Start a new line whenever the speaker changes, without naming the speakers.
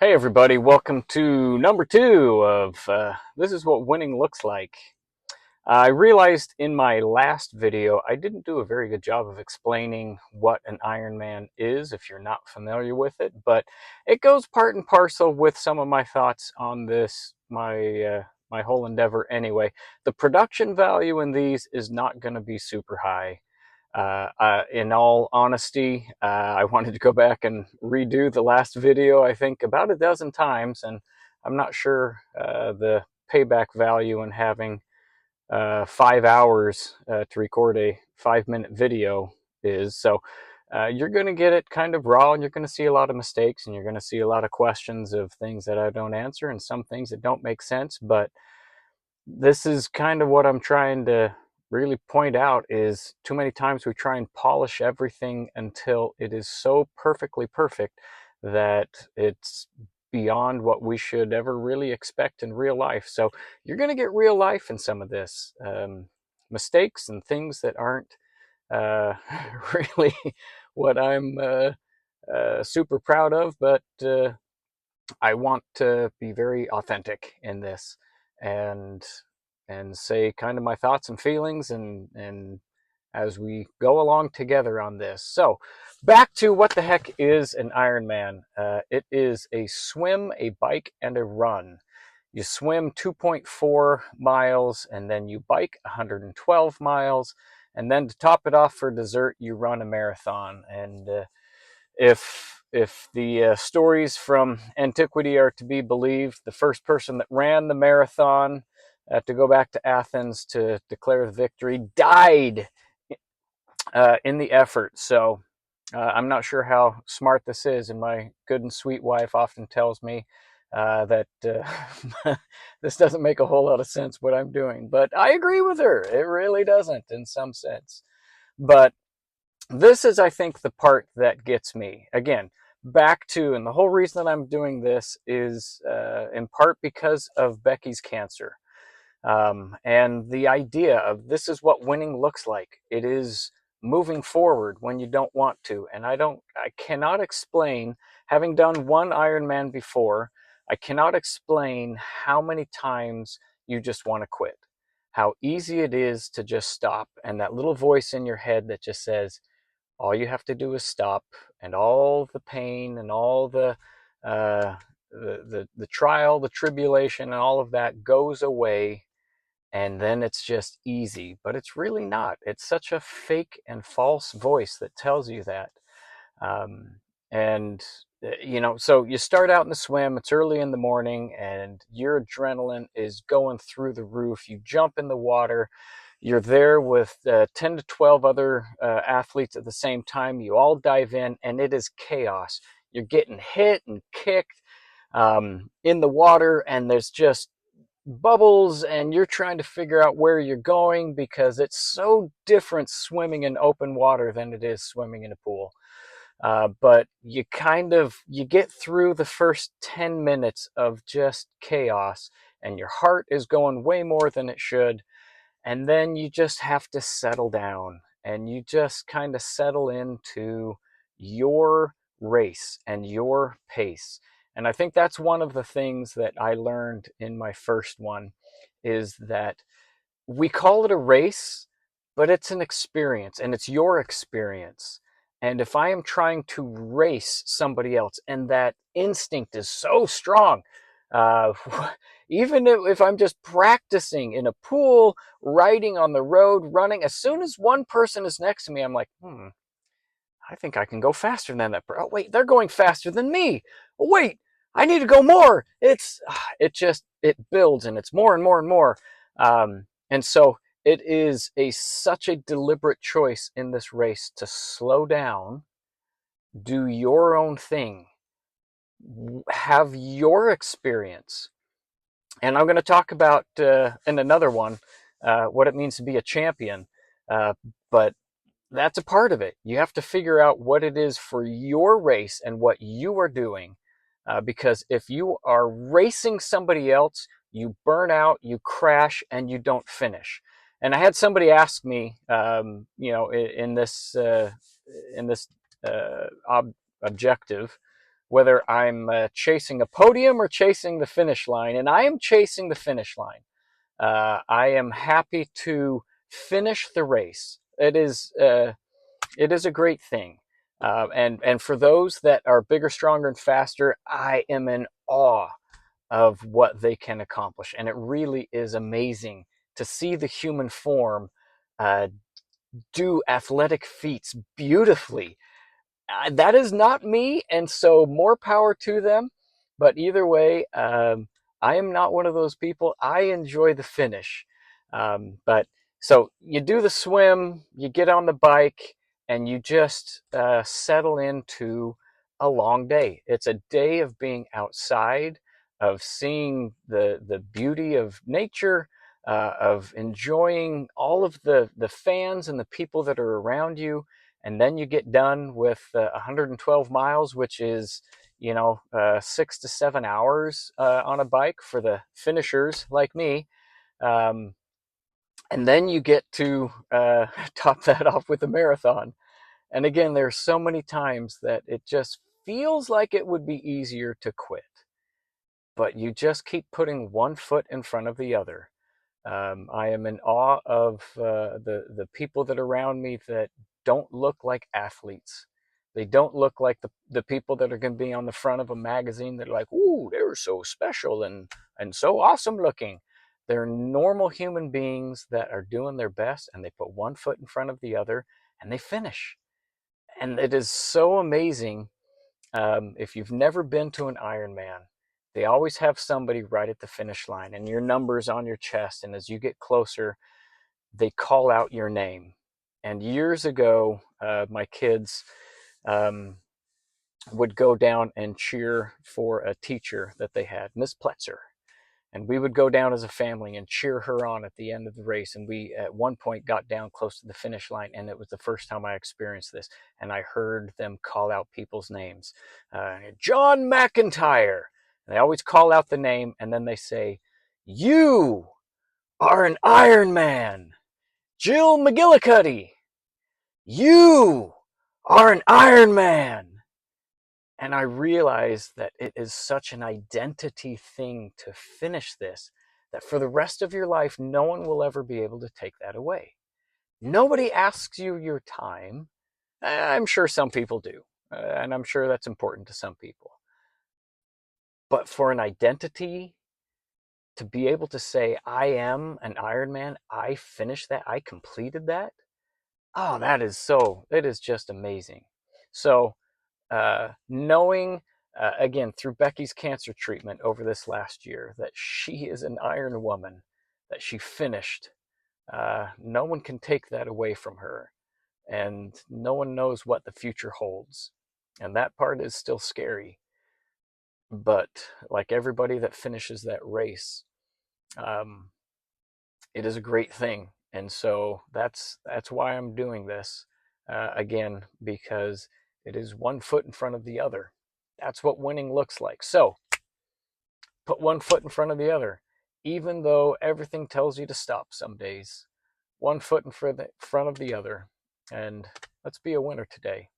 Hey everybody, welcome to number two of This is What Winning Looks Like. I realized in my last video I didn't do a very good job of explaining what an Ironman is if you're not familiar with it, but it goes part and parcel with some of my thoughts on this, my whole endeavor anyway. The production value in these is not going to be super high. In all honesty, I wanted to go back and redo the last video, I think, about a dozen times, and I'm not sure the payback value in having 5 hours to record a 5-minute video is. So you're going to get it kind of raw, and you're going to see a lot of mistakes, and you're going to see a lot of questions of things that I don't answer, and some things that don't make sense, but this is kind of what I'm trying to really point out is too many times we try and polish everything until it is so perfectly perfect that it's beyond what we should ever really expect in real life. So you're going to get real life in some of this, mistakes and things that aren't uh, really what I'm super proud of, but I want to be very authentic in this and say kind of my thoughts and feelings and as we go along together on this. So back to what the heck is an Ironman. It is a swim, a bike, and a run. You swim 2.4 miles and then you bike 112 miles. And then to top it off for dessert, you run a marathon. And if the stories from antiquity are to be believed, the first person that ran the marathon to go back to Athens to declare the victory died in the effort. So I'm not sure how smart this is, and my good and sweet wife often tells me that this doesn't make a whole lot of sense what I'm doing, but I agree with her. It really doesn't in some sense. But this is, I think, the part that gets me. Again, back to, and the whole reason that I'm doing this is in part because of Becky's cancer. And the idea of this is what winning looks like. It is moving forward when you don't want to. And I cannot explain, having done one Ironman before, I cannot explain how many times you just want to quit. How easy it is to just stop. And that little voice in your head that just says, all you have to do is stop, and all the pain and all uh, the trial, the tribulation, and all of that goes away, and then it's just easy. But it's really not. It's such a fake and false voice that tells you that. And so you start out in the swim. It's early in the morning, and your adrenaline is going through the roof. You jump in the water. You're there with 10 to 12 other athletes at the same time. You all dive in, and it is chaos. You're getting hit and kicked in the water, and there's just bubbles, and you're trying to figure out where you're going because it's so different swimming in open water than it is swimming in a pool. But you get through the first 10 minutes of just chaos, and your heart is going way more than it should, and then you just have to settle down, and you just kind of settle into your race and your pace. And I think that's one of the things that I learned in my first one is that we call it a race, but it's an experience, and it's your experience. And if I am trying to race somebody else, and that instinct is so strong, uh, even if I'm just practicing in a pool, riding on the road, running, as soon as one person is next to me, I'm like, I think I can go faster than that. Oh, wait, they're going faster than me. Oh, wait, I need to go more. It builds, and it's more and more and more. And so it is such a deliberate choice in this race to slow down, do your own thing, have your experience. And I'm going to talk about in another one what it means to be a champion. But that's a part of it. You have to figure out what it is for your race and what you are doing. Because if you are racing somebody else, you burn out, you crash, and you don't finish. And I had somebody ask me, in this objective, whether I'm chasing a podium or chasing the finish line, and I am chasing the finish line. I am happy to finish the race. It is a great thing. And for those that are bigger, stronger, and faster, I am in awe of what they can accomplish. And it really is amazing to see the human form uh, do athletic feats beautifully. That is not me, and so more power to them. But either way, I am not one of those people. I enjoy the finish. But so you do the swim, you get on the bike, and you just settle into a long day. It's a day of being outside, of seeing the beauty of nature, of enjoying all of the fans and the people that are around you. And then you get done with 112 miles, which is 6 to 7 hours on a bike for the finishers like me. Um, and then you get to top that off with a marathon. And again, there's so many times that it just feels like it would be easier to quit, but you just keep putting one foot in front of the other. I am in awe of the people that are around me that don't look like athletes. They don't look like the people that are going to be on the front of a magazine that are like, ooh, they're so special and so awesome looking. They're normal human beings that are doing their best, and they put one foot in front of the other and they finish. And it is so amazing. If you've never been to an Ironman, they always have somebody right at the finish line, and your number's on your chest. And as you get closer, they call out your name. And years ago, my kids um, would go down and cheer for a teacher that they had, Miss Pletzer. And we would go down as a family and cheer her on at the end of the race. And we, at one point, got down close to the finish line, and it was the first time I experienced this. And I heard them call out people's names. John McIntyre. And they always call out the name, and then they say, "You are an Iron Man. Jill McGillicuddy. You are an Iron Man." And I realized that it is such an identity thing to finish this, that for the rest of your life, no one will ever be able to take that away. Nobody asks you your time. I'm sure some people do, and I'm sure that's important to some people. But for an identity to be able to say, I am an Ironman, I finished that, I completed that, oh, it is just amazing. So, knowing again through Becky's cancer treatment over this last year that she is an Iron Woman, that she finished, no one can take that away from her, and no one knows what the future holds, and that part is still scary. But like everybody that finishes that race, um, it is a great thing, and so that's why I'm doing this again, because it is one foot in front of the other. That's what winning looks like. So put one foot in front of the other, even though everything tells you to stop some days. One foot in front of the other, and let's be a winner today.